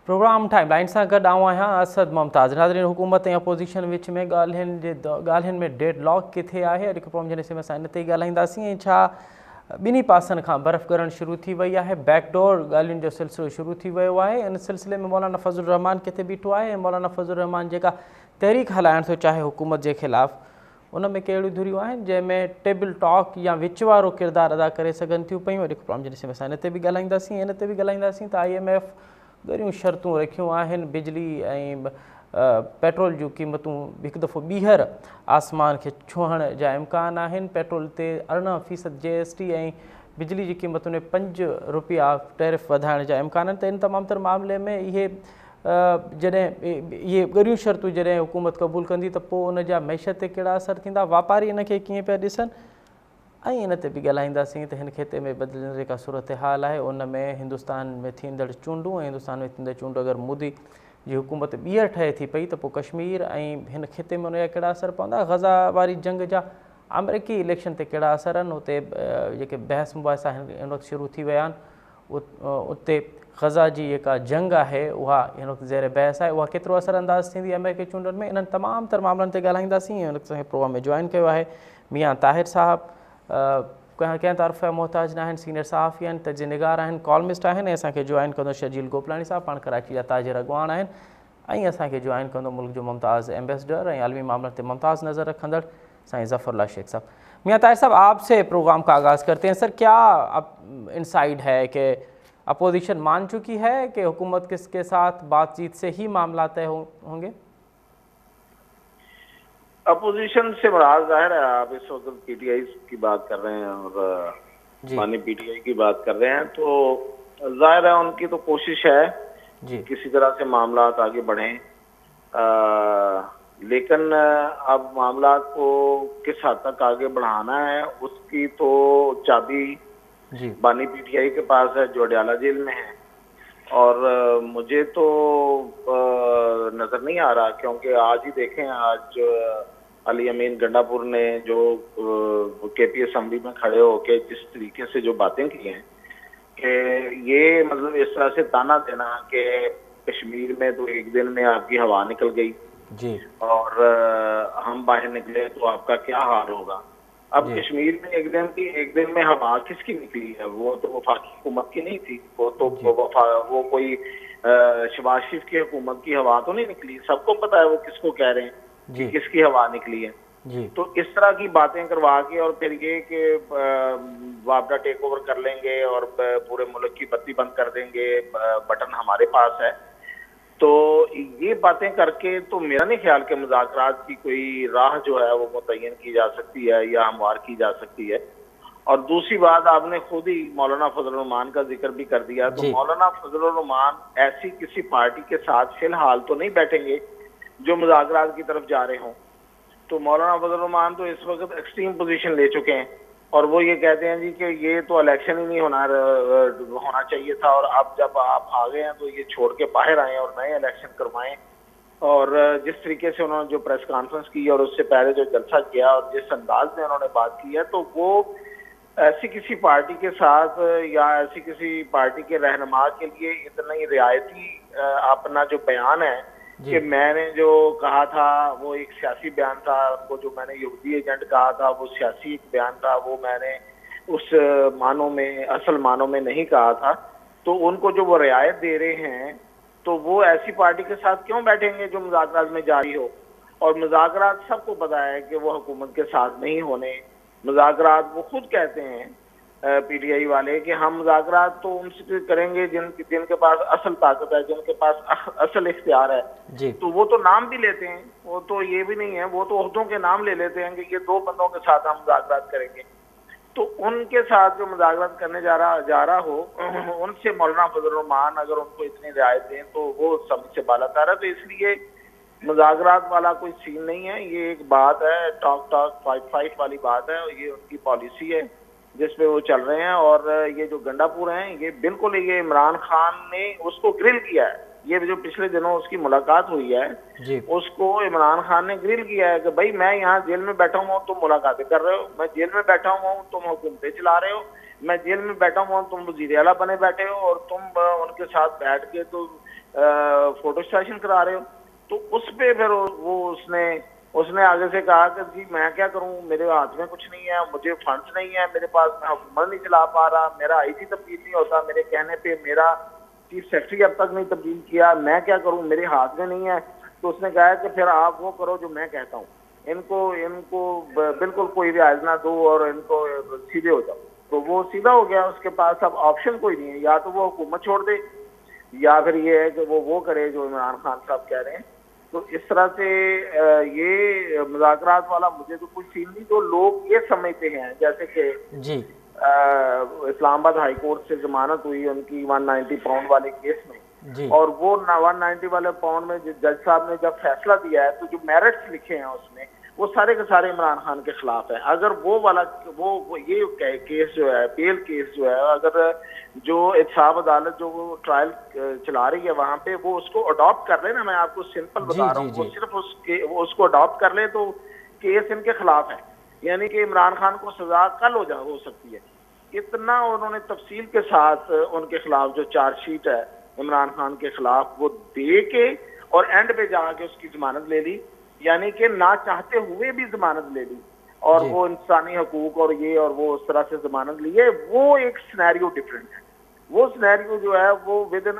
Programme timeline से गड आया असद मुमताज़ नाज़रीन हुकूमत अपोजिशन विच में ॻाल्हियुनि में डेड लॉक किथे है अॼु प्रोग्राम जे में इन ते ॻाल्हाईंदासीं छा ॿिन्ही पासनि खां बर्फ़ करण शुरू थी वई है बैकडोर ॻाल्हियुनि जो सिलसिलो शुरू थी वियो है इन सिलसिले में मौलाना फज़लुर रहमान किथे बीठो है मौलाना फज़लुर रहमान जेका तहरीक हलाइण थो चाहे हुकूमत के ख़िलाफ़ उन में कहिड़ियूं धुरियूं आहिनि जंहिंमें टेबल टॉक या विच वारो किरदारु अदा करे सघनि थियूं पियूं अॼु प्रोग्राम जे में इन ते बि ॻाल्हाईंदासीं इन ते बि ॻाल्हाईंदासीं त IMF ॻरियूं शर्तूं रखियूं आहिनि बिजली ऐं पेट्रोल जूं क़ीमतूं हिकु दफ़ो ॿीहर आसमान खे छुहण जा इम्कान आहिनि पेट्रोल ते 18% GST ऐं बिजली जी क़ीमतुनि में 5 रुपया टैरिफ वधाइण जा इम्कान आहिनि त इन तमामु तर मामले में इहे जॾहिं ॻरियूं शर्तूं जॾहिं हुकूमत क़बूल कंदी त पोइ उन जा मैशत ते कहिड़ा असर थींदा वापारी इन खे कीअं पिया ॾिसनि ऐं इन ते बि ॻाल्हाईंदासीं त हिन खेते में बदिलण जेका सूरत हाल आहे उन में हिंदुस्तान में थींदड़ चूंडूं ऐं हिंदुस्तान में थींदड़ चूंडूं अगरि मोदी जी हुकूमत ॿीहर ठहे थी पई त पोइ कश्मीर ऐं हिन खेते में उनजा कहिड़ा असर पवंदा ग़ज़ा वारी जंग जा अमरीकी इलेक्शन ते कहिड़ा असर आहिनि उते जेके बहस मुबाहिसा हिन वक़्तु शुरू थी विया आहिनि उते ग़ज़ा जी जेका जंग आहे उहा हिन वक़्तु ज़ेर बहस आहे उहा केतिरो असरअंदाज़ थींदी अमेरिकी चूंडुनि में इन्हनि तमामु तर मामलनि ते ॻाल्हाईंदासीं हिन वक़्तु प्रोग्राम में जॉइन कयो आहे मियां ताहिर साहब कंहिं तरफ़ मोहताज न आहिनि सीनियर सहाफ़ी आहिनि तजिया निगार आहिनि कॉलमिस्ट आहिनि ऐं असांखे जॉइन कंदो शजील गोपलाणी साहब पाण कराची जा ताजिर अॻवान आहिनि ऐं असांखे जॉइन कंदो मुल्क जो मुमताज़ एम्बेसडर ऐं आलमी मामलनि ते मुमताज़ नज़र रखंदड़ साईं ज़फ़रुल्लाह शेख साहब मियां ताहिर साहब आपसे प्रोग्राम का आगाज़ करते हैं सर क्या इनसाइड है कि अपोजिशन मान चुकी है कि हुकूमत किसके साथ बातचीत से ही मामला तय होंगे अपोजिशन से मुराद जाहिर है आप इस वक्त PTI की बात कर रहे हैं और मानी PTI की बात कर रहे हैं तो जाहिर है उनकी तो कोशिश है किसी तरह से मामला आगे बढ़ें लेकिन अब मामला को किस हद तक आगे बढ़ाना है उसकी तो चाबी बानी PTI के पास है जो अडयाला जेल में है और मुझे तो नजर नहीं आ रहा क्योंकि आज ही देखें आज अली अमीन गंडापुर ने जो KP असेंबली में खड़े होकर जिस तरीके से जो बातें की हैं कि ये मतलब इस तरह से ताना देना कि कश्मीर में तो एक दिन में आपकी हवा निकल गई जी और हम बाहर निकले तो आपका क्या हाल होगा। अब कश्मीर में एक दिन में हवा किसकी निकली है वो तो वफाकी हुकूमत की नहीं थी वो तो वो कोई शहबाज शरीफ की हुकूमत की हवा तो नहीं निकली सबको पता है वो किसको कह रहे हैं कि किसकी हवा निकली है तो इस तरह की बातें करवा के और फिर ये कि वापडा टेक ओवर कर लेंगे और पूरे मुल्क की बत्ती बंद कर देंगे बटन हमारे पास है तो ये बातें करके तो मेरा नहीं ख्याल कि मुज़ाकरात की कोई राह जो है वो मुतय्यन की जा सकती है या हमवार की जा सकती है। और दूसरी बात आपने खुद ही मौलाना फजलुर रहमान का जिक्र भी कर दिया तो मौलाना फजलुर रहमान ऐसी किसी पार्टी के साथ फिलहाल तो नहीं बैठेंगे जो मुज़ाकरात की तरफ जा रहे हों तो मौलाना फजलुर रहमान तो इस वक्त एक्सट्रीम पोजीशन ले चुके हैं और वो ये कहते हैं जी कि ये तो इलेक्शन ही नहीं होना चाहिए था और अब जब आप आ गए हैं तो ये छोड़ के बाहर आए और नए इलेक्शन करवाएं और जिस तरीके से उन्होंने जो प्रेस कॉन्फ्रेंस की और उससे पहले जो जलसा किया और जिस अंदाज में उन्होंने बात की है तो वो ऐसी किसी पार्टी के साथ या ऐसी किसी पार्टी के रहनुमा के लिए इतना ही रियायती अपना जो बयान है कि मैंने जो कहा था वो एक सियासी बयान था वो जो मैंने यहूदी एजेंट कहा था वो सियासी बयान था वो मैंने उस मानों में असल मानों में नहीं कहा था तो उनको जो वो रियायत दे रहे हैं तो वो ऐसी पार्टी के साथ क्यों बैठेंगे जो मुज़ाकरात में जारी हो और मुज़ाकरात सबको पता है कि वो हुकूमत के साथ नहीं होने मुज़ाकरात वो खुद कहते हैं PTI वाले कि हम मुज़ाकरात तो उनसे करेंगे जिनके पास असल ताकत है जिनके पास असल इख्तियार है तो वो तो नाम भी लेते हैं वो तो ये भी नहीं है वो तो ओहदों के नाम ले लेते हैं कि ये 2 बंदों के साथ हम मुज़ाकरात करेंगे तो उनके साथ जो मुज़ाकरात करने जा रहा हो उनसे मौलाना फजलुर रहमान अगर उनको इतनी रियायत दें तो वो सब से बालातर है तो इसलिए मुज़ाकरात वाला कोई सीन नहीं है ये एक बात है टॉक फाइट वाली बात है ये उनकी पॉलिसी है जिसपे वो चल रहे हैं और ये जो गंडापुर हैं ये बिल्कुल ये इमरान खान ने उसको ग्रिल किया है ये जो पिछले दिनों उसकी मुलाकात हुई है उसको इमरान खान ने ग्रिल किया है कि भाई मैं यहाँ जेल में बैठा हुआ हूँ तुम मुलाकातें कर रहे हो मैं जेल में बैठा हुआ हूँ तुम हुकूमतें चला रहे हो मैं जेल में बैठा हुआ हूँ तुम वज़ीर आला बने बैठे हो और तुम उनके साथ बैठ के तो फोटो सेशन करा रहे हो। तो उस पे फिर वो उसने आगे से कहा कि जी मैं क्या करूं, मेरे हाथ में कुछ नहीं है, मुझे फंड्स नहीं है मेरे पास, मैं हुकूमत नहीं चला पा रहा, मेरा आईसी तब्दील नहीं होता, मेरे कहने पे मेरा चीफ सेक्रेटरी अब तक नहीं तब्दील किया, मैं क्या करूं, मेरे हाथ में नहीं है। तो उसने कहा कि फिर आप वो करो जो मैं कहता हूँ, इनको इनको बिल्कुल कोई रियायत ना दो और इनको सीधे हो जाओ। तो वो सीधा हो गया, उसके पास अब ऑप्शन कोई नहीं है, या तो वो हुकूमत छोड़ दे या फिर ये है कि वो करे जो इमरान खान साहब कह रहे हैं। तो इस तरह से ये मुज़ाकरात वाला मुझे तो कुछ सीन नहीं। जो लोग ये समझते हैं जैसे कि जी इस्लामाबाद हाई कोर्ट से जमानत हुई उनकी 190 पाउंड वाले केस में, जी और वो 190 वाले पाउंड में जज साहब ने जब फैसला दिया है तो जो मेरिट्स लिखे हैं उसमें वो सारे के सारे इमरान खान के खिलाफ है। अगर वो वाला वो ये केस जो है, बेल केस जो है, अगर जो एहतसाब अदालत जो वो ट्रायल चला रही है वहां पे वो उसको अडॉप्ट कर ले ना, मैं आपको सिंपल बता रहा हूँ, वो सिर्फ वो उसको अडॉप्ट कर ले तो केस इनके खिलाफ है, यानी कि इमरान खान को सजा कल हो सकती है। इतना उन्होंने तफसील के साथ उनके खिलाफ जो चार्जशीट है इमरान खान के खिलाफ वो दे के और एंड पे जाके उसकी जमानत ले ली, यानी कि ना चाहते हुए भी जमानत ले ली, और वो इंसानी हकूक और ये और वो उस तरह से जमानत ली है। वो एक सिनेरियो डिफरेंट है। वो सिनेरियो जो है वो विद इन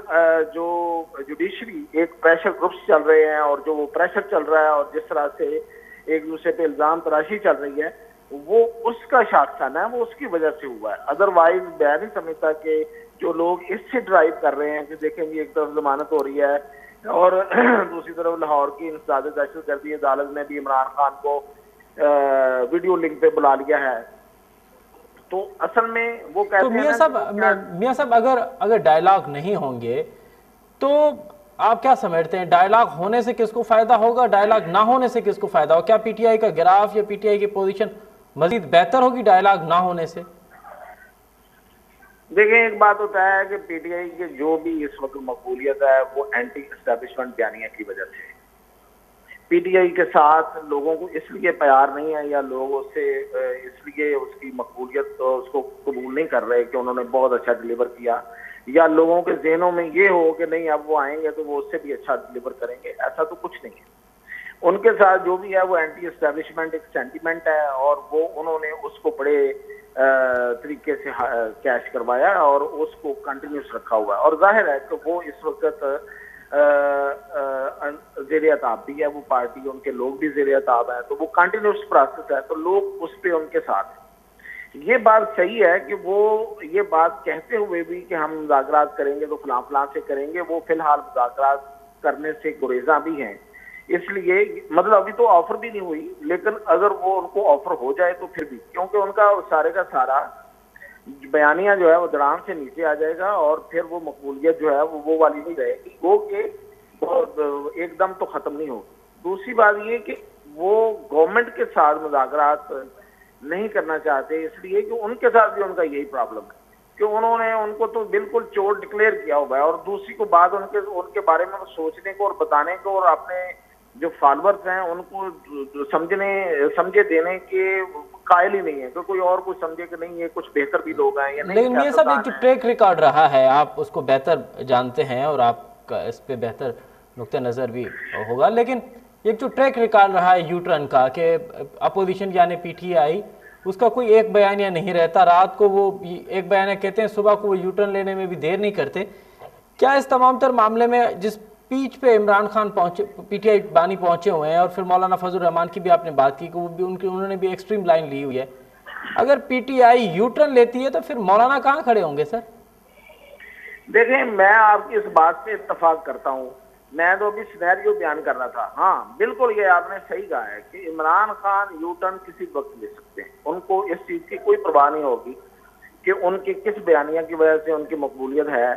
जो जुडिशरी एक प्रेशर ग्रुप्स चल रहे हैं और जो वो प्रेशर चल रहा है और जिस तरह से एक दूसरे पे इल्जाम तराशी चल रही है, वो उसका शाखसान है, वो उसकी वजह से हुआ है। अदरवाइज मैं नहीं समझता कि जो लोग इससे ड्राइव कर रहे हैं कि देखेंगे एक तरफ जमानत हो रही है और दूसरी तरफ लाहौर की इंसदाद दहशतगर्दी अदालत ने भी इमरान खान को वीडियो लिंक पे बुला लिया है, तो असल में वो कहते तो हैं मियां साहब अगर डायलॉग नहीं होंगे तो आप क्या समझते हैं, डायलॉग होने से किसको फायदा होगा, डायलॉग ना होने से किसको फायदा होगा? क्या पीटीआई का ग्राफ या पीटीआई की पोजीशन मजीद बेहतर होगी डायलॉग ना होने से? देखिए, एक बात होता है कि पीटीआई की जो भी इस वक्त मकबूलियत है वो एंटी एस्टेब्लिशमेंट बयानिया की वजह से है। पीटीआई के साथ लोगों को इसलिए प्यार नहीं है या लोग उससे इसलिए उसकी मकबूलियत तो उसको कबूल नहीं कर रहे कि उन्होंने बहुत अच्छा डिलीवर किया, या लोगों के जहनों में ये हो कि नहीं अब वो आएंगे तो वो उससे भी अच्छा डिलीवर करेंगे, ऐसा तो कुछ नहीं है। उनके साथ जो भी है वो एंटी एस्टेब्लिशमेंट एक सेंटीमेंट है और वो उन्होंने उसको बड़े तरीके से कैश करवाया और उसको कंटिन्यूस रखा हुआ है। और जाहिर है कि वो इस वक्त ज़ेरे अताब भी है वो पार्टी, उनके लोग भी ज़ेरे अताब है, तो वो कंटिन्यूस प्रोसेस है, तो लोग उस पर उनके साथ हैं। ये बात सही है कि वो ये बात कहते हुए भी कि हम मुज़ाकरात करेंगे तो फलां फलां से करेंगे, वो फिलहाल मुज़ाकरात करने से गुरेज़ा भी हैं। इसलिए मतलब अभी तो ऑफर भी नहीं हुई, लेकिन अगर वो उनको ऑफर हो जाए तो फिर भी, क्योंकि उनका सारे का सारा बयानिया जो है वो दराम से नीचे आ जाएगा और फिर वो मकबूलियत जो है वो वाली नहीं रहेगी, वो कि एकदम तो खत्म नहीं होगी। दूसरी बात ये कि वो गवर्नमेंट के साथ मुज़ाकरात नहीं करना चाहते, इसलिए कि उनके साथ भी उनका यही प्रॉब्लम है कि उन्होंने उनको तो बिल्कुल चोर डिक्लेयर किया हुआ है, और दूसरी को बात उनके बारे में सोचने को और बताने को और अपने जो फॉलोअर्स हैं उनको समझे देने के कायल ही नहीं है, तो कोई और कुछ समझे कि नहीं ये कुछ बेहतर भी लोग हैं या नहीं। लेकिन ये सब एक जो ट्रैक रिकॉर्ड रहा है आप उसको बेहतर जानते हैं और आपका इस पे बेहतर नुक्ते नज़र भी होगा, लेकिन एक जो ट्रैक रिकॉर्ड रहा है यू टर्न का कि अपोजिशन यानी पीटीआई उसका कोई एक बयानिया नहीं रहता, रात को वो एक बयानिया कहते हैं, सुबह को वो यू टर्न लेने में भी देर नहीं करते। क्या इस तमाम तर मामले में जिस पीच पे इमरान खान पहुंचे, पीटीआई बानी पहुंचे हुए हैं, और फिर मौलाना फजल रहमान की भी आपने बात की कि वो भी उन्होंने भी एक्सट्रीम लाइन ली हुई है, अगर पीटीआई यू टर्न लेती है तो फिर मौलाना कहाँ खड़े होंगे सर? देखें, मैं आपकी इस बात से इत्तफाक करता हूँ, मैं तो अभी सिनेरियो बयान कर रहा था। हाँ बिल्कुल, ये आपने सही कहा है कि इमरान खान यू टर्न किसी वक्त ले सकते हैं, उनको इस चीज की कोई परवाह नहीं होगी कि उनके किस बयानिया की वजह से उनकी मकबूलियत है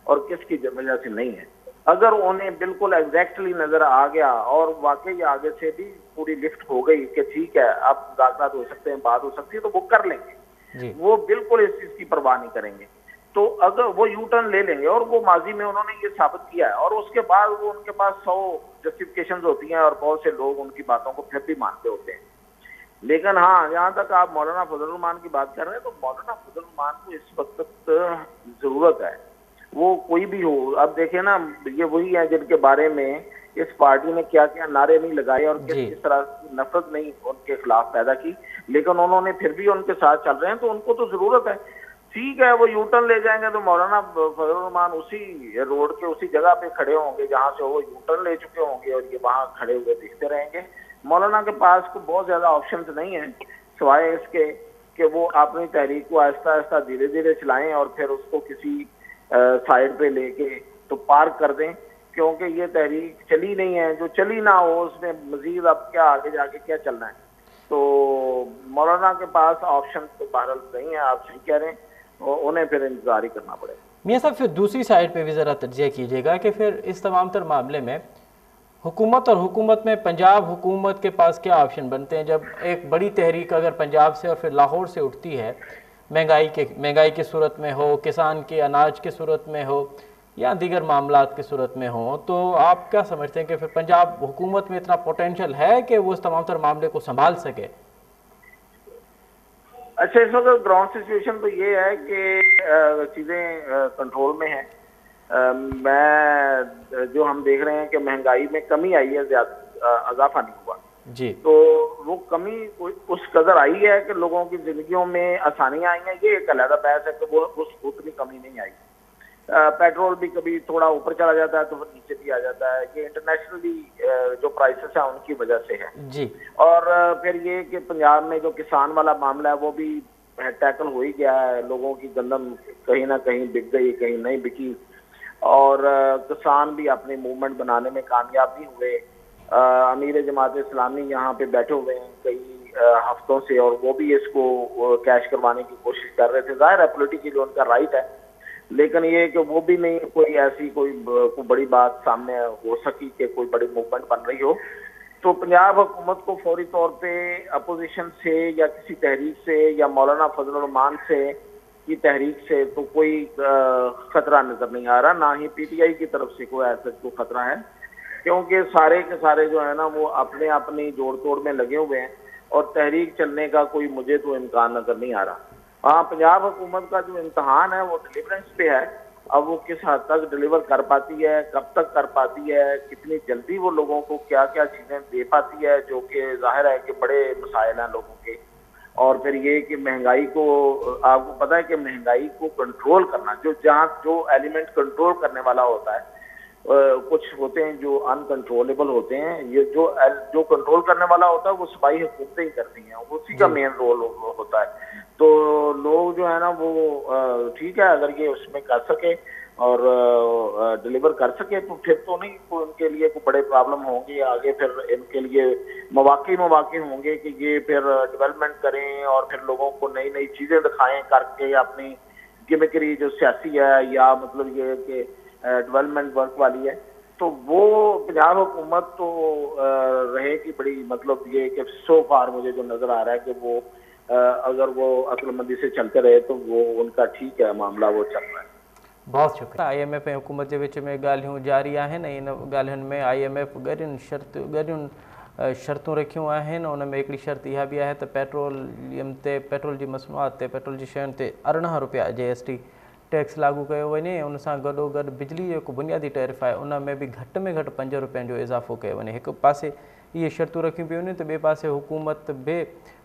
और किसकी वजह से नहीं है। अगर उन्हें बिल्कुल एग्जैक्टली नजर आ गया और वाकई आगे से भी पूरी लिफ्ट हो गई कि ठीक है अब मुज़ाकरात हो सकते हैं, बात हो सकती है, तो वो कर लेंगे, वो बिल्कुल इस चीज की परवाह नहीं करेंगे। तो अगर वो यू टर्न ले लेंगे, और वो माजी में उन्होंने ये साबित किया है, और उसके बाद वो उनके पास 100 जस्टिफिकेशन होती हैं और बहुत से लोग उनकी बातों को फिर भी मानते होते हैं। लेकिन हाँ, जहाँ तक आप मौलाना फजल रहमान की बात कर रहे हैं, तो मौलाना फजल रहमान को इस वक्त जरूरत है वो कोई भी हो। अब देखिए ना, ये वही है जिनके बारे में इस पार्टी ने क्या क्या नारे नहीं लगाए और किस जी किस तरह की नफरत नहीं उनके खिलाफ पैदा की, लेकिन उन्होंने फिर भी उनके साथ चल रहे हैं। तो उनको तो जरूरत है, ठीक है, वो यूटर्न ले जाएंगे तो मौलाना फजल रहमान उसी रोड के उसी जगह पे खड़े होंगे जहां से वो यूटर्न ले चुके होंगे, और ये वहां खड़े हुए दिखते रहेंगे। मौलाना के पास को बहुत ज्यादा ऑप्शंस नहीं है सिवाय इसके कि वो अपनी तहरीक को आहिस्ता आहिस्ता धीरे धीरे चलाएं और फिर उसको किसी साइड पे लेके तो पार्क कर दें, क्योंकि ये तहरीक चली नहीं है। जो चली ना हो उसमें मजीद अब क्या आगे जाके क्या चलना है। तो मौलाना के पास ऑप्शन तो बहरहाल नहीं है, आप सही कह रहे हैं, उन्हें फिर इंतजार ही करना पड़ेगा। मियाँ साहब, फिर दूसरी साइड पे भी ज़रा तज्ज़िया कीजिएगा कि फिर इस तमाम तर मामले में हुकूमत और हुकूमत में पंजाब हुकूमत के पास क्या ऑप्शन बनते हैं जब एक बड़ी तहरीक अगर पंजाब से और फिर लाहौर से उठती है, महंगाई की सूरत में हो, किसान के अनाज की सूरत में हो, या दीगर मामलात की सूरत में हो, तो आप क्या समझते हैं कि फिर पंजाब हुकूमत में इतना पोटेंशियल है कि वो इस तमाम तर मामले को संभाल सके? अच्छा, इस वक्त ग्राउंड सिचुएशन तो ये है कि चीज़ें कंट्रोल में हैं। मैं जो हम देख रहे हैं कि महंगाई में कमी आई है, ज्यादा इजाफा नहीं हुआ जी। तो वो कमी उस कदर आई है कि लोगों की जिंदगियों में आसानियां आई हैं। ये एक अलग बहस है कि वो उतनी कमी नहीं आई। पेट्रोल भी कभी थोड़ा ऊपर चला जाता है तो फिर नीचे भी आ जाता है। ये इंटरनेशनली जो प्राइसेस है उनकी वजह से है जी। और फिर ये कि पंजाब में जो किसान वाला मामला है वो भी टैकल हो ही गया है। लोगों की गंदम कहीं ना कहीं बिक गई, कहीं नहीं बिकी, और किसान भी अपनी मूवमेंट बनाने में कामयाब नहीं हुए। अमीर जमात इस्लामी यहाँ पे बैठे हुए हैं कई हफ्तों से और वो भी इसको कैश करवाने की कोशिश कर रहे थे। जाहिर है पॉलिटिकली उनका राइट है, लेकिन ये कि वो भी नहीं कोई ऐसी कोई बड़ी बात सामने हो सकी कि कोई बड़ी मूवमेंट बन रही हो। तो पंजाब हुकूमत को फौरी तौर पे अपोजिशन से या किसी तहरीक से या मौलाना फजल रहमान से की तहरीक से तो कोई खतरा नजर नहीं आ रहा, ना ही पीटीआई की तरफ से कोई ऐसा कोई खतरा है, क्योंकि सारे के सारे जो है ना वो अपने अपनी जोड़ तोड़ में लगे हुए हैं और तहरीक चलने का कोई मुझे तो इम्कान नजर नहीं आ रहा। हाँ, पंजाब हुकूमत का जो इम्तहान है वो डिलीवरेंस पे है। अब वो किस हद तक डिलीवर कर पाती है, कब तक कर पाती है, कितनी जल्दी वो लोगों को क्या क्या चीजें दे पाती है, जो कि जाहिर है कि बड़े मसाइल हैं लोगों के। और फिर ये कि महंगाई को, आपको पता है कि महंगाई को कंट्रोल करना, जो एलिमेंट कंट्रोल करने वाला होता है, कुछ होते हैं जो अनकंट्रोलेबल होते हैं। ये जो कंट्रोल करने वाला होता है वो सूबाई हुकूमतें ही करती हैं, उसी का मेन रोल होता है। तो लोग जो है ना वो ठीक है, अगर ये उसमें कर सके और डिलीवर कर सके तो फिर तो नहीं कोई उनके लिए कोई बड़े प्रॉब्लम होंगे आगे। फिर इनके लिए मौके होंगे कि ये फिर डेवलपमेंट करें और फिर लोगों को नई नई चीजें दिखाएं करके अपनी गिमिकरी जो सियासी है या मतलब ये कि डेवलपमेंट वर्क वाली है। तो वो पंजाब हुकूमत तो रहेगी बड़ी, मतलब ये कि सो फार मुझे जो नजर आ रहा है कि वो अगर वो अक्लमंदी से चलते रहे तो वो उनका ठीक है, मामला वो चल रहा है। बहुत शुक्रिया। IMF ऐं हुकूमत जे विच में ॻाल्हियूं जारी आहिनि। इन ॻाल्हियुनि में IMF ॻरियुनि शर्तूं रखियूं आहिनि। उन में हिकिड़ी शर्त इहा बि आहे त पेट्रोल जी मसनूआत ते, पेट्रोल जी शयुनि ते 18 रुपया GST टैक्स लागू कयो वञे। उन सां गॾोगॾु बिजली जो जेको बुनियादी टैरिफ आहे उन में बि घटि में घटि 5 रुपयनि जो इज़ाफ़ो कयो वञे। हिकु पासे इहे शर्तूं रखियूं पियूं आहिनि त ॿिए पासे हुकूमत बि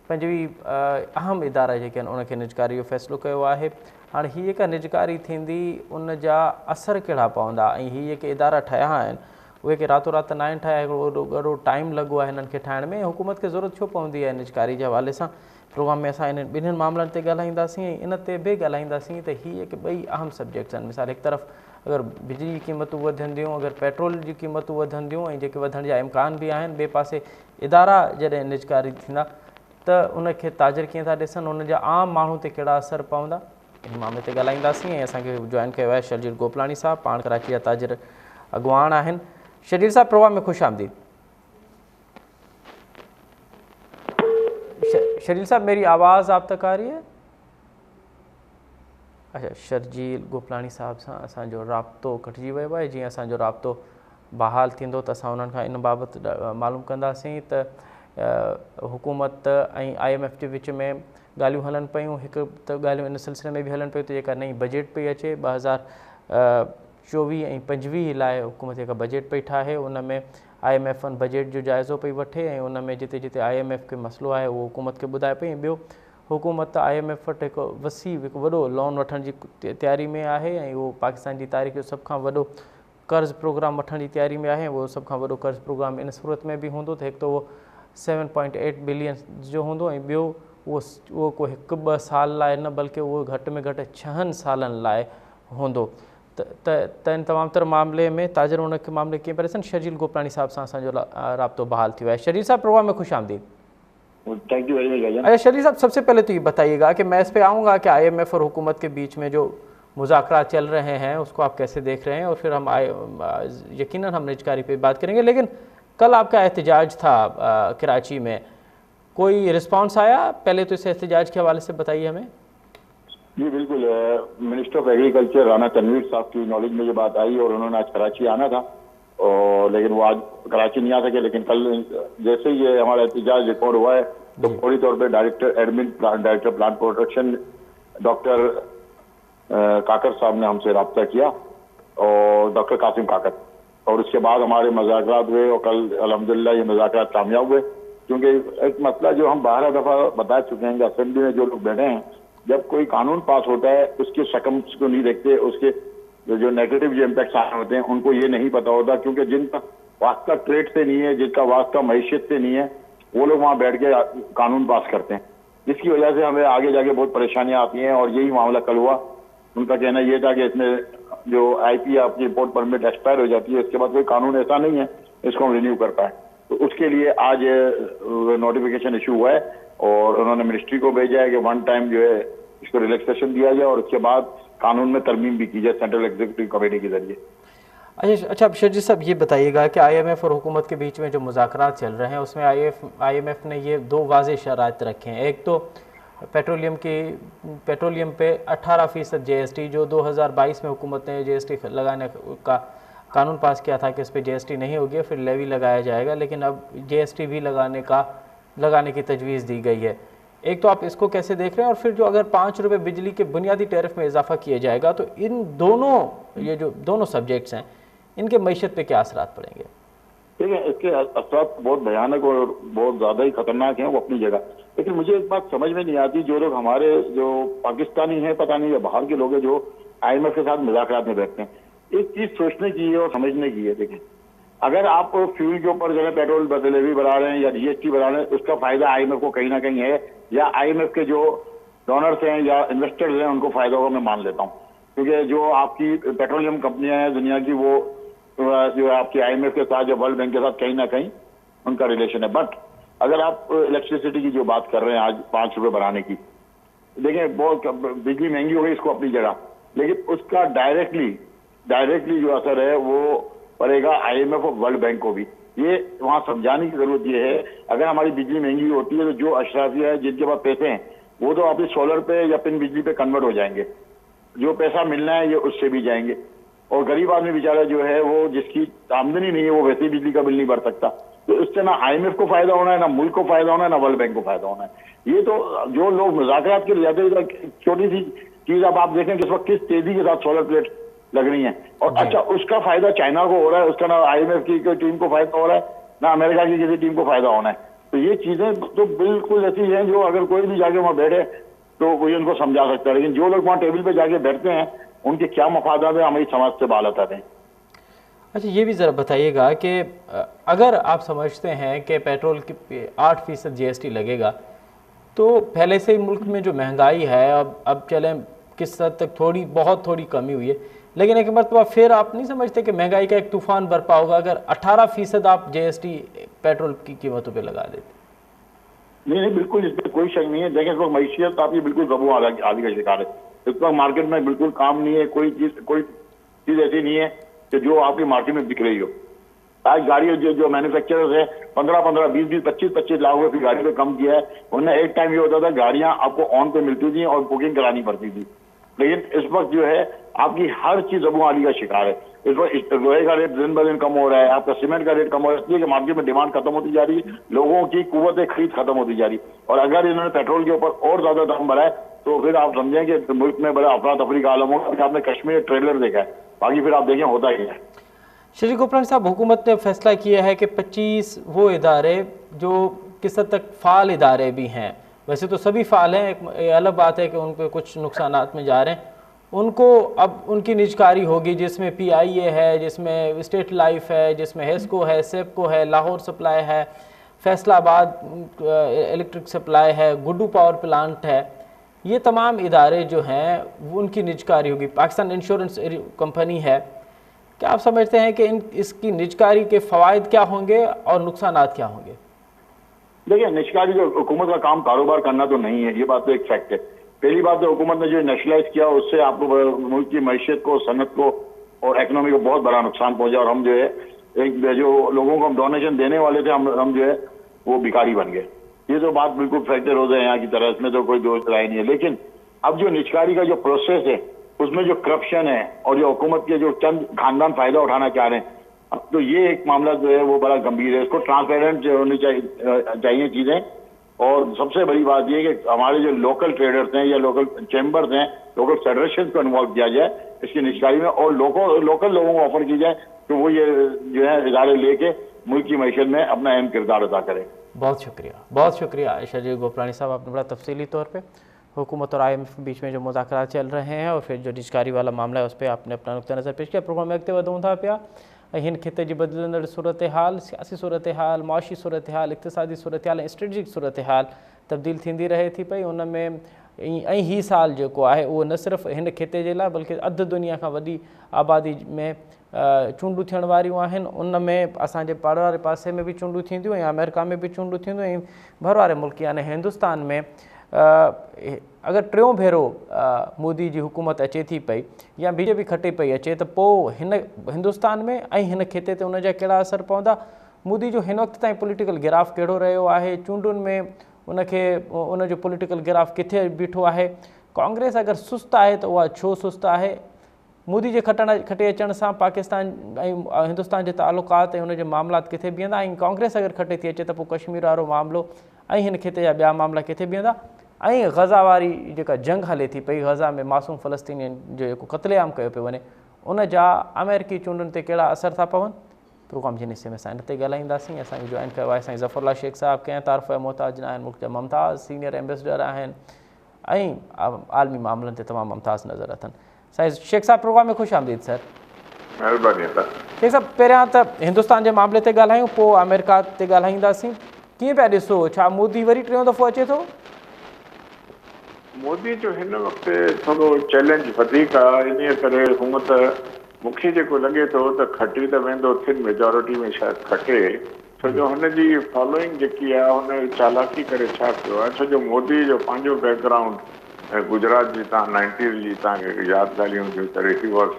पंहिंजी अहम इदारा जेके आहिनि उनखे निजकारी जो फ़ैसिलो कयो आहे। हाणे हीअ जेका निजकारी थींदी उन जा असर कहिड़ा पवंदा, ऐं हीअ जेके इदारा ठहिया आहिनि उहे के रातो राति न आहिनि ठाहिया, हिकिड़ो ॾाढो टाइम लॻो आहे हिननि खे ठाहिण में। हुकूमत खे ज़रूरत छो पवंदी आहे निजकारी जे हवाले सां? प्रोग्राम में असां इन्हनि ॿिन्हिनि मामलनि ते ॻाल्हाईंदासीं ऐं इन ते बि ॻाल्हाईंदासीं त हीअ जेके ॿई अहम सब्जेक्ट्स आहिनि। मिसाल हिकु तरफ़ अगरि बिजली जी क़ीमतूं वधंदियूं, अगरि पेट्रोल जी क़ीमतूं वधंदियूं ऐं जेके वधण जा इम्कान बि आहिनि, ॿिए पासे इदारा जॾहिं निजकारी थींदा त उनखे ताजिर कीअं था ॾिसनि, उन जा आम माण्हू ते कहिड़ा असर पवंदा, इन मामले ते ॻाल्हाईंदासीं। ऐं असांखे जॉइन कयो आहे शर्जील गोपलाणी साहब, पाण कराची जा ताजिर अॻुवान आहिनि। शर्जील साहब, प्रोग्राम में ख़ुश आमदीद। शर्जील साहब, मेरी आवाज़ आप तक आ रही है? अच्छा, शर्जील गोपलाणी साहब सां असांजो राब्तो कटिजी वियो आहे। जीअं असांजो राब्तो बहाल थींदो त असां उन्हनि खां इन बाबति मालूम कंदासीं त हुकूमत ऐं IMF जे विच में ॻाल्हियूं हलनि पियूं। हिकु त ॻाल्हियूं इन सिलसिले में बि हलनि पियूं त जेका नई बजट पई अचे 24 ऐं 25 लाइ हुकूमत का बजट पई ठाहे। उन में IMF बजट जो जाइज़ो पई वठे ऐं उन में जिते जिते IMF खे मसइलो आहे उहो हुकूमत खे ॿुधाए पई। ॿियो हुकूमत IMF वटि हिकु वॾो लोन वठण जी तयारी में आहे ऐं उहो पाकिस्तान जी तारीख़ जो सभ खां वॾो कर्ज़ प्रोग्राम वठण जी तयारी में आहे। उहो सभ खां वॾो कर्ज़ प्रोग्राम इन सूरत में बि हूंदो त हिकु त उहो 7.8 बिलियन जो हूंदो ऐं ॿियो उहो को 1-2 साल लाइ न बल्कि उहो घटि में घटि 6 सालनि लाइ हूंदो। त इन तमामु तर मामले में ताजर उन के मामले कीअं पिया ॾिसनि। शर्जील गोपरानी साहब सां असांजो राब्तो बहाल थियो है। शर्जील साहब प्रोग्राम में खुश आमदीद। थैंक यू वेरी मच भाईजान। अच्छा शर्जील साहब, सबसे पहले तो ये बताइएगा कि मैं इस पे आऊँगा कि IMF और हुकूमत के बीच में जो मुज़ाकरात चल रहे हैं उसको आप कैसे देख रहे हैं, और फिर हम यकीनन हम निजकारी पे बात करेंगे। लेकिन कल आपका एहतजाज था कराची में, कोई रिस्पांस आया? पहले तो इस एहतजाज के हवाले से बताइए हमें। जी बिल्कुल, minister of agriculture Rana Tanveer sahab की नॉलेज में ये बात आई और उन्होंने आज कराची आना था, और लेकिन वो आज कराची नहीं आ सके। लेकिन कल जैसे ही ये हमारा एहतजाज रिकॉर्ड हुआ है तो फौरी तौर पे डायरेक्टर प्लांट प्रोटेक्शन डॉक्टर काकर साहब ने हमसे रब्ता किया, और डॉक्टर कासिम काकर, और उसके बाद हमारे मुज़ाकरात हुए और कल अल्हम्दुलिल्लाह ये मुज़ाकरात कामयाब हुए। क्योंकि एक मसला जो हम 12 दफ़ा बता चुके हैं कि असेंबली में जो लोग बैठे हैं, जब कोई कानून पास होता है उसके शकम्स को नहीं देखते, उसके जो नेगेटिव जो इम्पैक्ट आने होते हैं उनको ये नहीं पता होता। क्योंकि जिनका वास्ता ट्रेड से नहीं है, जिनका वास्ता मैशियत से नहीं है, वो लोग वहाँ बैठ के कानून पास करते हैं, जिसकी वजह से हमें आगे जाके बहुत परेशानियां आती हैं। और यही मामला कल हुआ। उनका कहना यह था कि इसमें जो IP आपकी इम्पोर्ट परमिट एक्सपायर हो जाती है, इसके बाद कोई कानून ऐसा नहीं है इसको हम रिन्यू कर पाए। तो उसके लिए आज नोटिफिकेशन इशू हुआ है और उन्होंने मिनिस्ट्री को भेजा है कि 1 टाइम जो है इसको रिलैक्सेशन दिया जाए और उसके बाद कानून में तरमीम भी की जाए सेंट्रल एग्जीक्यूटिव कमेटी के जरिए। अच्छा शर्जील साहब, ये बताइएगा कि IMF और हुकूमत के बीच में जो मुज़ाकरात चल रहे हैं उसमें IMF ने ये 2 वाज़ेह शराइत रखे हैं। एक तो पेट्रोलियम पे 18% GST, जो 2022 में हुकूमत ने GST लगाने का कानून पास किया था कि इस पर GST नहीं होगी, फिर लेवी लगाया जाएगा, लेकिन अब GST भी लगाने की तजवीज़ दी गई है। एक तो आप इसको कैसे देख रहे हैं, और फिर जो अगर 5 रुपये बिजली के बुनियादी टैरिफ में इजाफा किया जाएगा तो इन दोनों सब्जेक्ट्स हैं, इनके मईशत पे क्या असरात पड़ेंगे? ठीक है, इसके असरात बहुत भयानक और बहुत ज़्यादा ही खतरनाक हैं वो अपनी जगह। लेकिन मुझे एक बात समझ में नहीं आती, जो लोग हमारे जो पाकिस्तानी हैं, पता नहीं या बाहर के लोग हैं, जो IMF के साथ मुज़ाकरात में बैठते हैं, एक चीज़ सोचने की है और समझने की है। देखिए, अगर आप फ्यूल के ऊपर जो है पेट्रोल लेवी बढ़ा रहे हैं या GST बढ़ा रहे हैं, उसका फायदा IMF को कहीं ना कहीं है, या IMF के जो डोनर्स हैं या इन्वेस्टर्स हैं उनको फायदा होगा, मैं मान लेता हूँ। क्योंकि जो आपकी पेट्रोलियम कंपनियां हैं दुनिया की, वो जो है आपकी IMF के साथ या वर्ल्ड बैंक के साथ कहीं ना कहीं उनका रिलेशन है। बट अगर आप इलेक्ट्रिसिटी की जो बात कर रहे हैं आज 5 रुपये बढ़ाने की, देखिए बहुत बिजली महंगी हो गई, इसको अपनी जगह, लेकिन उसका डायरेक्टली जो असर है वो पड़ेगा IMF और वर्ल्ड बैंक को भी। ये वहाँ समझाने की जरूरत ये है, अगर हमारी बिजली महंगी होती है तो जो अशराफिया है, जिनके पास पैसे हैं, वो तो आपकी सोलर पे या पिन बिजली पे कन्वर्ट हो जाएंगे, जो पैसा मिलना है ये उससे भी जाएंगे। और गरीब आदमी बेचारा जो है, वो जिसकी आमदनी नहीं है, वो वैसे ही बिजली का बिल नहीं भर सकता। तो इससे ना IMF को फायदा होना है, ना मुल्क को फायदा होना है, ना वर्ल्ड बैंक को फायदा होना है। ये तो जो लोग मुज़ाकरात के लिए जाते हैं, छोटी सी चीज अब आप देखें कि इस वक्त किस तेजी के साथ सोलर प्लेट लग रही हैं, और अच्छा उसका फायदा चाइना को हो रहा है, उसका ना IMF की टीम को फायदा हो रहा है, ना अमेरिका की किसी टीम को फायदा होना है। तो ये चीजें तो बिल्कुल ऐसी हैं जो अगर कोई भी जाके वहां बैठे तो कोई उनको समझा सकता है, लेकिन जो लोग वहां टेबल पे जाके बैठते हैं उनके क्या मफादात है हमारी समाज से बाल आते हैं। अच्छा, ये भी ज़रा बताइएगा कि अगर आप समझते हैं कि पेट्रोल की 8% GST लगेगा, तो पहले से ही मुल्क में जो महंगाई है, अब चलें किस हद तक बहुत थोड़ी कमी हुई है, लेकिन एक मरतबा फिर आप नहीं समझते कि महंगाई का एक तूफान बरपा होगा अगर 18% आप GST पेट्रोल की कीमतों पे लगा देते? नहीं, बिल्कुल इसमें कोई शक नहीं है। देखें, इस वक्त मैशियत आपकी बिल्कुल गबू आदि का शिकार है। इस वक्त मार्केट में बिल्कुल काम नहीं है, कोई चीज ऐसी नहीं है कि जो आपकी मार्केट में बिक रही हो। आज गाड़ी जो मैन्युफैक्चरर्स है 15-15, 20-20, 25-25 लाख रुपए की गाड़ी पे कम किया है। वरना एक टाइम ये होता था गाड़ियां आपको ऑन पे मिलती थी और बुकिंग करानी पड़ती थी, लेकिन इस वक्त जो है आपकी हर चीज अबू आली का शिकार है। इस वक्त लोहे का रेट दिन ब दिन कम हो रहा है, आपका सीमेंट का रेट कम हो रहा है, इसलिए कि मार्केट में डिमांड खत्म होती जा रही है, लोगों की कुव्वत खरीद खत्म होती जा रही है। और अगर इन्होंने पेट्रोल के ऊपर और ज्यादा दाम बढ़ाए तो फिर आप समझें कि मुल्क में बड़ा अफरा तफरी का आलम होगा। अभी आपने कश्मीर ट्रेलर देखा है, बाकी फिर आप देखें होता ही है। श्री गोपरानी साहब, हुकूमत ने फैसला किया है कि 25 वो इदारे जो किस हद तक फ़ाल इदारे भी हैं, वैसे तो सभी फ़ाल हैं, एक अलग बात है कि उन पर कुछ नुकसानात में जा रहे हैं, उनको अब उनकी निजकारी होगी, जिसमें PIA है, जिसमें स्टेट लाइफ है, जिसमें हेस्को है, सेपको है, लाहौर सप्लाई है, फैसलाबाद इलेक्ट्रिक सप्लाई है, गुड्डू पावर प्लांट है। ये तमाम इदारे जो हैं उनकी निजकारी होगी। पाकिस्तान इंश्योरेंस कंपनी है। क्या आप समझते हैं कि इसकी निजकारी के फ़वाइद क्या होंगे और नुकसानात क्या होंगे? देखिए, निजकारी जो हुकूमत का काम कारोबार करना तो नहीं है, ये बात तो एक फैक्ट है। पहली बात तो हुकूमत ने जो नेशनलाइज किया उससे आपको मुल्क की मैशियत को, सनत को और इकोनॉमी को बहुत बड़ा नुकसान पहुंचा, और हम जो है एक जो लोगों को हम डोनेशन देने वाले थे, हम जो है वो भिखारी बन गए। ये तो बात बिल्कुल फैक्ट रोज है यहाँ की तरह, इसमें तो कोई दो राय नहीं है। लेकिन अब जो निजकारी का जो प्रोसेस है उसमें जो करप्शन है और जो हुकूमत के जो चंद खानदान फायदा उठाना चाह रहे हैं, तो ये एक मामला जो है वो बड़ा गंभीर है। इसको ट्रांसपेरेंट होनी चाहिए चीजें। और सबसे बड़ी बात ये कि हमारे जो लोकल ट्रेडर्स हैं या लोकल चैम्बर्स हैं, लोकल फेडरेशन को इन्वॉल्व किया जाए इसकी निजकारी में, और लोकल लोगों को ऑफर की जाए कि वो ये जो है इदारे लेके मुल्क की मैशत में अपना अहम किरदार अदा करें। बहुत शुक्रिया शरीर गोपरानी साहब, आपने बड़ा तफसीली तौर पर हुकूमत और IMF के बीच में जो मुज़ाकरात चल रहे हैं और फिर जो निजकारी वाला मामला है उस पर आपने अपना नुक़्ता नज़र पेश किया। प्रोग्राम में अॻिते वधूं था पिया। हिन खिते जी बदिलंदड़ सूरत हाल, सियासी सूरत हाल, मुआशी सूरत हाल, इक़्तिसादी सूरत हाल, स्ट्रेटजिक सूरत हाल तब्दील थींदी रहे थी पई। उन में ही साल जो है वो न सिर्फ़ हिन खिते जे लाइ बल्कि अधु दुनिया का वॾी आबादी में चूंडूं थियण वारियूं आहिनि। उन में असांजे पाड़ वारे पासे में भी चूंडूं थींदियूं ऐं अमेरिका में भी चूंडूं थींदियूं ऐं भर वारे मुल्क यानी हिंदुस्तान में अगर टियों भेरो मोदी जी हुकूमत अचे थी पई या BJP खटे पई अचे, त पोइ हिंदुस्तान में ऐं हिन खिते ते उन जा कहिड़ा असर पवंदा? मोदी जो हिन वक़्त ताईं पॉलिटिकल गिराफ़ कहिड़ो रहियो आहे? चूंडुनि में उनखे उन जो पॉलिटिकल गिराफ़ किथे बीठो आहे? कांग्रेस अगर सुस्त आहे त उहा छो सुस्त आहे? मोदी जे खटे अचण सां पाकिस्तान ऐं हिंदुस्तान जे तालुकात ऐं उनजे मामलात किथे बीहंदा? ऐं कांग्रेस अगर खटे थी अचे त पोइ कश्मीर वारो मामिलो ऐं हिन खिते जा ॿिया मामला किथे बीहंदा? ऐं गज़ा वारी जेका जंग हले थी पई, गज़ा में मासूम फ़लस्तीनियुनि जो जेको क़त्लेआम कयो पियो वञे, उन जा अमेरिकी चूंडुनि ते कहिड़ा असर था पवनि? प्रोग्राम जे हिसे में असां इन ते ॻाल्हाईंदासीं। असांखे जॉइन कयो आहे साईं ज़फ़रुल्लाह शेख साहब, कंहिं तारफ़ जा मोहताज न आहिनि, मुल्क जा मुमताज़ सीनियर एम्बेसडर आहिनि ऐं आलमी मामलनि ते तमामु मुमताज़ नज़र अथनि। साईं शेख साहब, प्रोग्राम में ख़ुशि आमदीद सर। महिरबानी। शेख साहब, पहिरियां त हिंदुस्तान जे मामले ते ॻाल्हायूं, पोइ अमेरिका ते ॻाल्हाईंदासीं। कीअं पिया ॾिसो, छा मोदी वरी टियों दफ़ो अचे थो? मोदी जो हिन वक़्तु थोरो चैलेंज वधीक आहे, इन करे हुकूमत मूंखे जेको लॻे थो त खटी त वेंदो थिन मेजॉरिटी में शायदि खटे, छो जो हुनजी फॉलोइंग जेकी आहे हुन चालाकी करे छा कयो आहे, छो जो मोदी जो पंहिंजो बैकग्राउंड गुजरात जी तव्हां 90 जी तव्हांखे यादि ॻाल्हियूं हुयूं त he was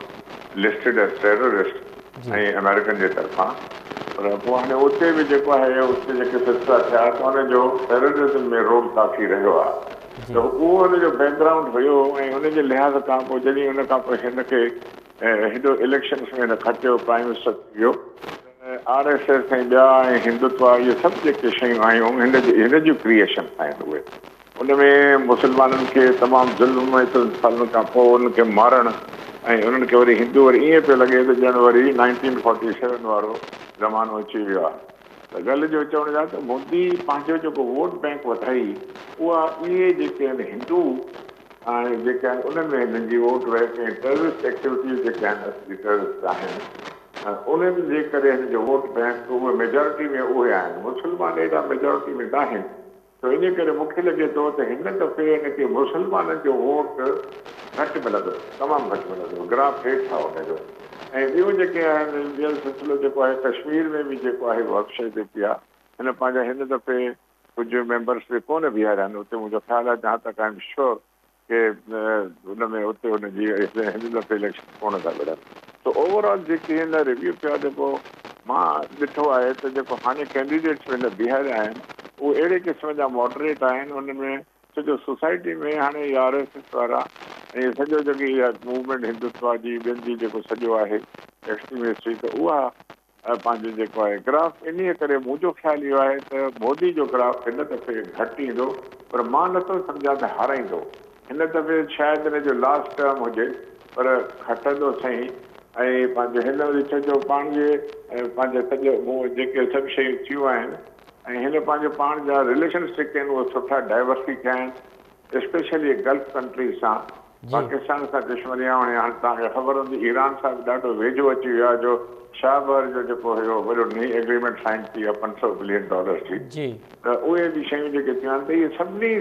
listed as terrorist ऐं अमेरिकन जे तरफ़ां, पर पोइ हाणे उते बि जेको आहे उते जेके फ़ैसला थिया त हुनजो टेररिज़म में रोल काफ़ी रहियो आहे। त उहो हुनजो बैकग्राउंड हुयो ऐं हुनजे लिहाज़ खां पोइ जॾहिं हुन खां पोइ हिनखे हेॾो इलेक्शन्स में हिन खटियो, प्राइम मिनिस्टर थी वियो, RSS ऐं ॿिया ऐं हिंदुत्व इहे सभु जेके शयूं आयूं हिन जूं क्रिएशन आहिनि उहे। उन में मुस्लमाननि खे तमामु ज़ुल्म एतिरनि सालनि खां पोइ उनखे मारणु ऐं उन्हनि खे वरी हिंदू वरी ईअं पियो लॻे त ॼण वरी 1947 वारो ज़मानो अची वियो आहे। त ॻाल्हि जो चवण जा त मोदी पंहिंजो जेको वोट बैंक वधाई उहा इहे जेके आहिनि हिंदू ऐं जेके आहिनि उन्हनि में हिननि जी वोट बैंक ऐं टेररिस्ट एक्टिविटीज़ जेके आहिनि असली टेररिस्ट आहिनि उन्हनि जे करे हिन जो वोट बैंक उहे मेजॉरिटी में उहे आहिनि। मुस्लमान एॾा मेजॉरिटी में न आहिनि, त इन करे मूंखे लॻे थो त हिन दफ़े हिनखे मुस्लमाननि जो वोट घटि मिलंदो, तमामु घटि मिलंदो, ग्राफ हेठि आहे हुनजो। ऐं ॿियूं जेके आहिनि ॿियो सिलसिलो जेको आहे कश्मीर में बि जेको आहे उहा शइ जेकी आहे हिन पंहिंजा हिन दफ़े कुझु मेंबर्स बि कोन बीहारिया आहिनि उते। मुंहिंजो ख़्यालु आहे जहां तक आई एम श्योर के हुन में उते हुनजी हिन दफ़े इलेक्शन कोन था मिलनि। त ओवरऑल जेकी हिन रिव्यू पिया जेको मां ॾिठो आहे त जेको हाणे कैंडिडेट्स हिन बीहारिया आहिनि उहे अहिड़े क़िस्म जा मॉडरेट आहिनि। उन में सॼो सोसाइटी में हाणे RSS वारा ऐं सॼो जेकी इहा मूवमेंट हिंदुत्व जी ॿियनि जी जेको सॼो आहे एक्सट्रीमिस्ट त उहा पंहिंजो जेको आहे ग्राफ, इन करे मुंहिंजो ख़्यालु इहो आहे त मोदी जो ग्राफ हिन दफ़े घटि ईंदो, पर मां नथो सम्झां त हाराईंदो। हिन दफ़े शायदि हिन जो लास्ट टर्म हुजे, पर खटंदो सही। ऐं पंहिंजो हिन विच जो पाण जे पंहिंजे सॼो जेके सभु शयूं थियूं आहिनि ऐं हिन पंहिंजो पाण जा रिलेशनशिप आहिनि उहे सुठा डाइवर्सिटी थिया आहिनि, स्पेशली गल्फ कंट्रीज़ सां। पाकिस्तान सां दुश्मनी हाणे तव्हांखे ख़बर हूंदी ईरान सां बि ॾाढो वेझो अची वियो आहे, जो शाहबर जो जेको हुयो वॾो नई एग्रीमेंट साइन थी आहे $500 बिलियन जी। त उहे बि शयूं जेके थियूं आहिनि त इहे सभिनी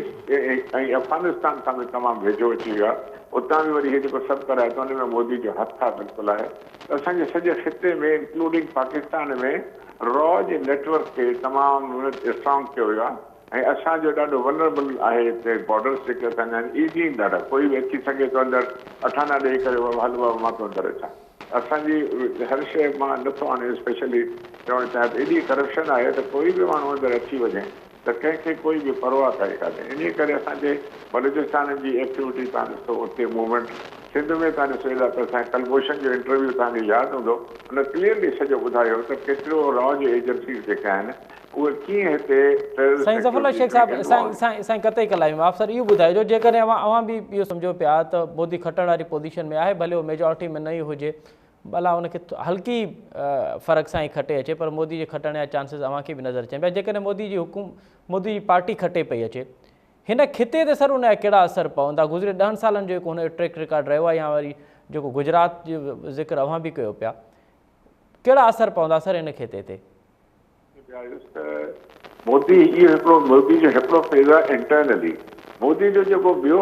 ऐं अफ़गानिस्तान सां बि तमामु वेझो अची वियो आहे। उतां बि वरी इहे जेको सभु कराए थो उन में मोदी जो हथु आहे बिल्कुलु आहे। त असांजे सॼे ख़िते में इंक्लूडिंग पाकिस्तान में रॉ जे नेटवर्क खे तमामु स्ट्रॉन्ग कयो वियो आहे। ऐं असांजो ॾाढो वनरेबल आहे हिते बॉर्डर्स जेके असांजा आहिनि ईज़ी आहिनि ॾाढा, कोई बि अची सघे थो अंदरि अठाना ॾेई करे हलो बाबा मां थो अंदरि अचां। असांजी हर शइ मां नथो हाणे स्पेशली चवणु चाहियां त एॾी करप्शन आहे त कोई बि माण्हू अंदरि अची वञे त कंहिंखे कोई बि परवाह काई कान्हे। इन करे असांजे बलूचिस्तान जी एक्टिविटी तव्हां ॾिसो, उते मूवमेंट सिंध में तव्हां ॾिसो था त असांजे कलभूषण जो इंटरव्यू तव्हांखे यादि हूंदो, हुन क्लियरली सॼो ॿुधायो त केतिरो रॉ जी एजेंसीज़ जेके आहिनि उहे कीअं हिते। साईं ज़फ़रुल्लाह शेख साहिबु साईं कतई कलायूं आप सर इहो ॿुधाइजो, जेकॾहिं अवां बि इहो सम्झो पिया त मोदी खटण वारी पोज़ीशन में आहे, भले उहो मेजॉरिटी में न ई हुजे, भला उनखे हल्की फ़र्क़ सां ई खटे अचे, पर मोदी जे खटण जा चांसिस अव्हांखे बि नज़र अचनि पिया। जेकॾहिं मोदी जी पार्टी खटे पई अचे, हिन खिते ते सर उनजा कहिड़ा असर पवंदा? गुज़िरे 10 सालनि जो जेको हुनजो ट्रैक रिकॉर्ड रहियो आहे, या वरी जेको गुजरात जो ज़िक्र अव्हां बि कयो पिया, कहिड़ा असर पवंदा सर हिन खिते ते? मोदी जो हिकिड़ो फेज़ आहे इंटरनली, मोदी जो जेको ॿियो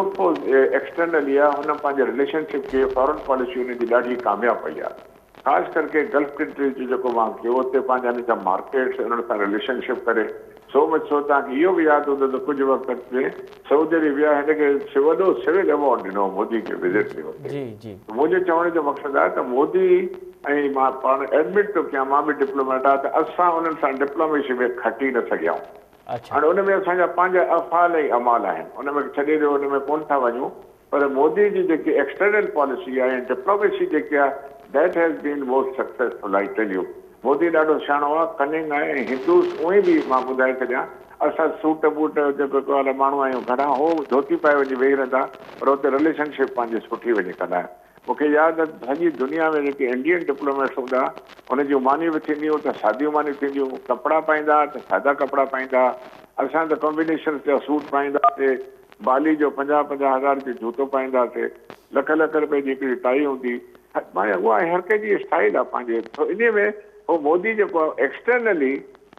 एक्सटर्नली आहे हुन पंहिंजे रिलेशनशिप खे फॉरेन पॉलिसी हुनजी ॾाढी कामयाबु पई आहे। ख़ासि करके गल्फ कंट्रीज़ जो जेको मां कयो उते पंहिंजा हिन जा मार्केट्स उन्हनि सां रिलेशनशिप करे सो तव्हांखे इहो बि यादि हूंदो त कुझु वक़्तु अॻु सऊदी अरेबिया हिनखे वॾो सिविल अवॉर्ड ॾिनो मोदी खे विज़िट कयो। मुंहिंजे चवण जो मक़सदु आहे त मोदी ऐं मां पाण एडमिट थो कयां, मां बि डिप्लोमेट आहे, त असां उन्हनि सां डिप्लोमेसी में खटी न सघियाऊं। हाणे उन में असांजा पंहिंजा अफ़ाल ऐं अमाल आहिनि, उन में छॾे ॾियो, उन में कोन था वञूं। पर मोदी जी जेकी एक्सटर्नल पॉलिसी आहे ऐं डिप्लोमेसी जेकी आहे that has been most successful. I tell you, Modi ॾाढो सियाणो आहे, कनिंग आहे। ऐं हिंदूस उहे बि मां ॿुधाए छॾियां, असां सूट बूट जेको वारा माण्हू आहियूं घणा हो धोती पाए वञी वेही रहंदा, पर हुते रिलेशनशिप पंहिंजी सुठी वञी कंदा आहिनि। मूंखे यादि आहे सॼी दुनिया में जेके इंडियन डिप्लोमेट्स हूंदा उन जूं मानियूं बि थींदियूं त सादियूं मानियूं थींदियूं, कपिड़ा पाईंदा त सादा कपिड़ा पाईंदा। असां त कॉम्बिनेशन जा सूट पाईंदासीं, बाली जो 50,000 जो जूतो पाईंदासीं, लख लख रुपए जी हिकिड़ी टाई हूंदी। माना उहा हर कंहिंजी स्टाइल आहे पंहिंजे। इन में उहो मोदी जेको आहे एक्सटर्नली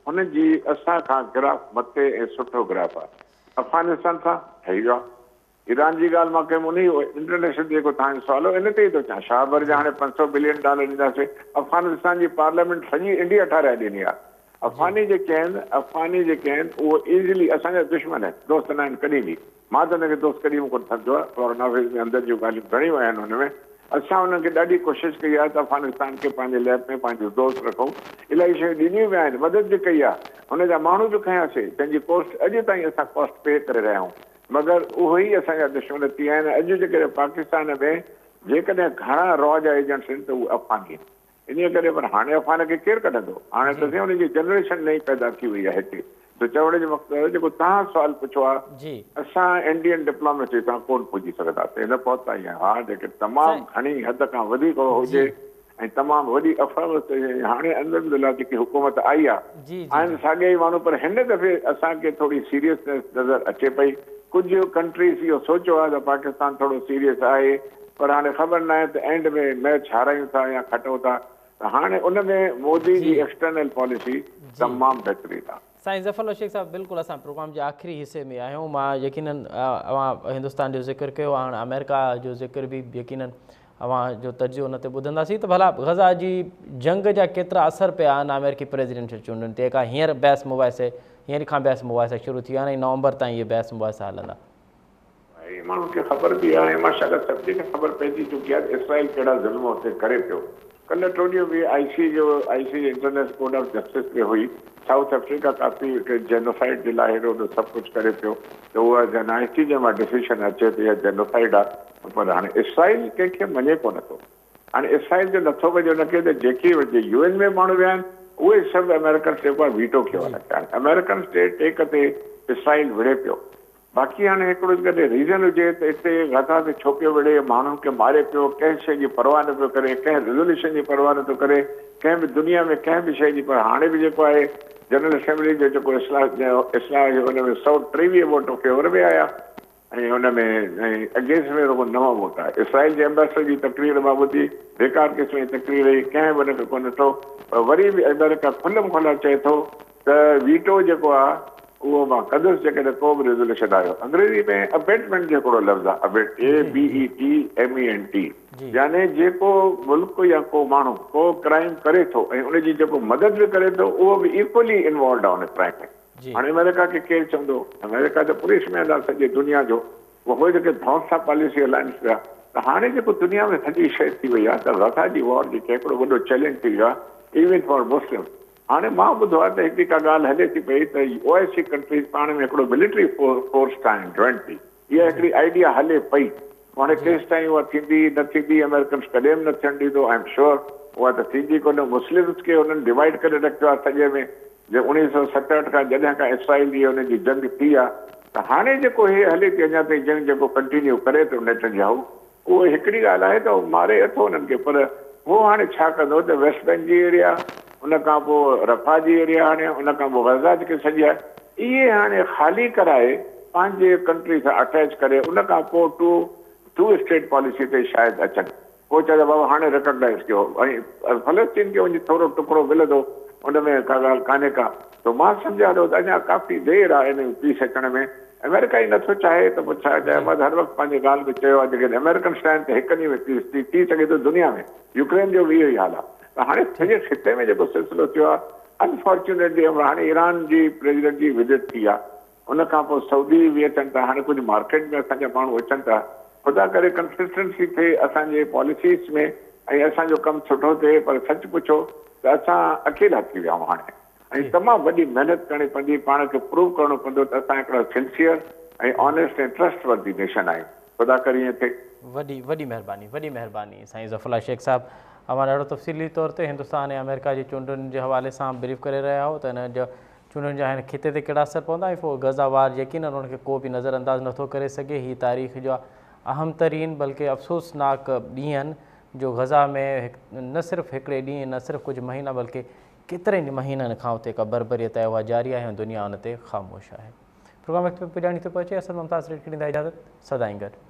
हुनजी असां खां ग्राफ मथे ऐं सुठो ग्राफ आहे। अफ़गानिस्तान सां ठही वियो आहे। ईरान जी ॻाल्हि मां कयमि, उन इंटरनेशनल जेको तव्हांजो सुवाल हो इन ते ई थो चवां। शाहबर जा हाणे $500 बिलियन ॾींदासीं। अफ़गानिस्तान जी पार्लियामेंट सॼी इंडिया ठाराए ॾिनी आहे। अफ़गानी जेके आहिनि उहो ईज़िली असांजा दुश्मन आहिनि, दोस्त न आहिनि कॾहिं बि। मां त हुनखे दोस्त कॾहिं बि कोन सम्झो आहे। फॉरेन ऑफिस में अंदरि जूं ॻाल्हियूं घणियूं आहिनि हुन में। असां हुनखे ॾाढी कोशिशि कई आहे त अफ़गानिस्तान खे पंहिंजे लैब में पंहिंजो दोस्त रखूं। इलाही शयूं ॾिनियूं बि आहिनि, मदद बि कई आहे, हुनजा माण्हू बि खयासीं, जंहिंजी कॉस्ट अॼु ताईं असां कॉस्ट पे करे रहिया आहियूं। मगर उहो ई असांजा दुश्मन थी विया आहिनि। अॼु जेकॾहिं पाकिस्तान में जेकॾहिं घणा रॉ जा एजेंट्स आहिनि त उहे अफ़गानी आहिनि। इन करे पर हाणे अफ़गान खे केरु कढंदो? हाणे त साईं हुनजी जनरेशन नई पैदा थी वई आहे हिते। त चवण जो मक़सदु आहे जेको तव्हां सुवाल पुछो आहे, असां इंडियन डिप्लोमेसी तां कोन पुॼी सघंदासीं, हिन पहुता ई आहियूं। हा, जेके तमामु घणी हद खां वधीक हुजे ऐं तमामु वॾी अफ़वाह हाणे अल्हम्दुलिल्लाह जेकी हुकूमत आई आहे आहिनि साॻिया ई माण्हू, पर हिन दफ़े असांखे थोरी सीरियसनेस नज़र अचे पई। कुझु कंट्रीज़ इहो सोचियो आहे त पाकिस्तान थोरो सीरियस आहे, पर हाणे ख़बर न आहे त एंड में मैच हारायूं था या खटूं था। त हाणे उन में मोदी जी एक्सटर्नल पॉलिसी तमामु बहितरीनु आहे। साईं ज़फ़रुल्लाह शेख साहब, बिल्कुलु असां प्रोग्राम जे आख़िरी हिसे में आहियूं। मां यकीनन अवां हिंदुस्तान जो ज़िक्र कयो, हाणे अमेरिका जो ज़िक्र बि यकीनन अवां जो तर्जुमो हुन ते ॿुधंदासीं। त भला गज़ा जी जंग जा केतिरा असर पिया आहिनि अमेरिकी प्रेसिडेंशियल चूंडनि ते? का हींअर बहस मुबाहिसे, हींअर खां बहस मुबाहिसा शुरू थी विया आहिनि, नवंबर ताईं इहे बहस मुबाहिसा हलंदा। माण्हुनि खे ख़बर बि आहे, माशाअल्लाह सभिनी खे ख़बर पइजी चुकी आहे इसराइल कहिड़ा ज़ुल्म हुते करे पियो। कल्ह टोॾियो बि IC. International court of justice में हुई। साउथ अफ्रीका काफ़ी जेनोसाइड जे लाइ हेॾो सभु कुझु करे पियो, त उहा आई.सी. जे मां डिसीशन अचे थी जेनोसाइड आहे। पर हाणे इसराइल कंहिंखे मञे कोन थो। हाणे इसराइल जो नथो वञे हुनखे त जेके UN में माण्हू विया आहिनि उहे सभु अमेरिकन जेको आहे वीटो कयो आहे। अमेरिकन स्टेट टेक ते इसराइल विढ़े पियो। बाक़ी हाणे हिकिड़ो कॾहिं रीज़न हुजे त हिते गज़ा ते छो पियो विढ़े, माण्हुनि खे मारे पियो, कंहिं शइ जी परवाह न पियो करे, कंहिं रेज़ोल्यूशन जी परवाह नथो करे, कंहिं बि दुनिया में कंहिं बि शइ जी पर हाणे बि जेको आहे जनरल असेंबली जो जेको इस्लाह जो हुन में 123 वोट फेवर में आया ऐं हुन में ऐं अगेंस्ट में रुगो 9 वोट आहे। इसराइल जे एम्बेसडर जी तकरीर मां ॿुधी, बेकार क़िस्म जी तकरीर हुई, कंहिं बि हुनखे कोन ॾिठो। पर वरी बि अमेरिका खुलम खुला चए थो त वीटो जेको आहे उहो मां कंदुसि जेकॾहिं को बि रेज़ोल्यूशन आयो। अंग्रेज़ी में अबेटमेंट जो हिकिड़ो लफ़्ज़ आहे, ABETMENT, यानी जेको मुल्क या को माण्हू को क्राइम करे थो ऐं उनजी जेको मदद बि करे थो उहो बि इक्वली इन्वॉल्व आहे उन क्राइम में। हाणे अमेरिका खे केरु चवंदो, अमेरिका त पुलिसमैन आहे सॼे दुनिया जो, उहो जेके भौसा पॉलिसी हलाइनि पिया। त हाणे जेको दुनिया में सॼी शइ थी वई आहे त गज़ा जी वॉर जेके हिकिड़ो वॾो चैलेंज थी वियो आहे इवन फॉर मुस्लिम। हाणे मां ॿुधो आहे त हिकिड़ी का ॻाल्हि हले थी पई त OIC कंट्रीज़ पाण में हिकिड़ो मिलिट्री फोर्स ठाहिनि जॉइंटली, इहा हिकिड़ी आइडिया हले पई। हाणे केसि ताईं उहा थींदी न थींदी, अमेरिकन्स कॾहिं बि न थियणु ॾींदो, आई एम श्योर उहा त थींदी कोन। मुस्लिम्स खे हुननि डिवाइड करे रखियो आहे सॼे में, जो 1967 खां जॾहिं खां इसराइल जी हुनजी जंग थी आहे। त हाणे जेको हे हले थी अञा ताईं जंग जेको कंटिन्यू करे थो नेतन्याहू, उहो हिकिड़ी ॻाल्हि आहे त उहो मारे अथो हुननि खे, पर उहो हाणे छा कंदो त वेस्ट बैंक जी एरिया, उन खां पोइ रफ़ा जी एरिया, हाणे उन खां पोइ गज़ा जेके सॼी आहे इहे हाणे ख़ाली कराए पंहिंजे कंट्री सां अटैच करे उन खां पोइ टू स्टेट पॉलिसी ते शायदि अचनि। पोइ चए बाबा हाणे रिकॉग्नाइज़ कयो ऐं फ़लस्तीन खे वञी थोरो टुकड़ो मिलंदो, उन में का ॻाल्हि कान्हे का। त मां सम्झा थो त अञा काफ़ी देरि आहे इन पीस अचण में। अमेरिका ई नथो चाहे त पोइ छा चए, मां हर वक़्तु पंहिंजी ॻाल्हि में चयो आहे जेकॾहिं अमेरिकन आहिनि त हिकु ॾींहं में पीस थी सघे थो दुनिया में। यूक्रेन जो बि इहो ई हाल आहे। त हाणे सॼे ख़िते में जेको सिलसिलो थियो आहे, अनफॉर्चुनेटली हाणे ईरान जी प्रेसिडेंट जी विज़िट थी आहे, उन खां पोइ सऊदी बि अचनि था, हाणे कुझु मार्केट में असांजा माण्हू अचनि था। ख़ुदा करे कंसिस्टेंसी थिए असांजे पॉलिसीज़ में ऐं असांजो कमु सुठो थिए। पर सच पुछो त असां अकेला थी विया आहियूं हाणे, ऐं तमामु वॾी महिनत करणी पवंदी, पाण खे प्रूव करणो पवंदो त असां हिकिड़ा सिंसियर ऐं ऑनेस्ट ऐं ट्रस्टवर्दी नेशन आहियूं। ख़ुदा करे ईअं थिए। वॾी महिरबानी साईं ज़फ़रुल्लाह शेख साहब। अवां ॾाढो तफ़सीली तौर ते हिंदुस्तान ऐं अमेरिका जी चूंडुनि जे हवाले सां ब्रीफ करे रहिया हो त हिन जो चूंडुनि जा हिन खिते ते कहिड़ा असर पवंदा ऐं पोइ गज़ा वार यकीनन उनखे को बि नज़रअंदाज़ नथो करे सघे। हीअ तारीख़ जो अहम तरीन बल्कि अफ़सोसनाक ॾींहं आहिनि जो गज़ा में न सिर्फ़ु हिकिड़े ॾींहुं, न सिर्फ़ु कुझु महीना बल्कि केतिरनि महीननि खां उते का बर्बरियत आहे उहा जारी आहे ऐं दुनिया उन ते ख़ामोश आहे। प्रोग्राम वक़्त पे पुॼाणी थो पहुचे। असल मुमताज़ रेड खे ॾींदा इजाज़त। सदाईं गॾु।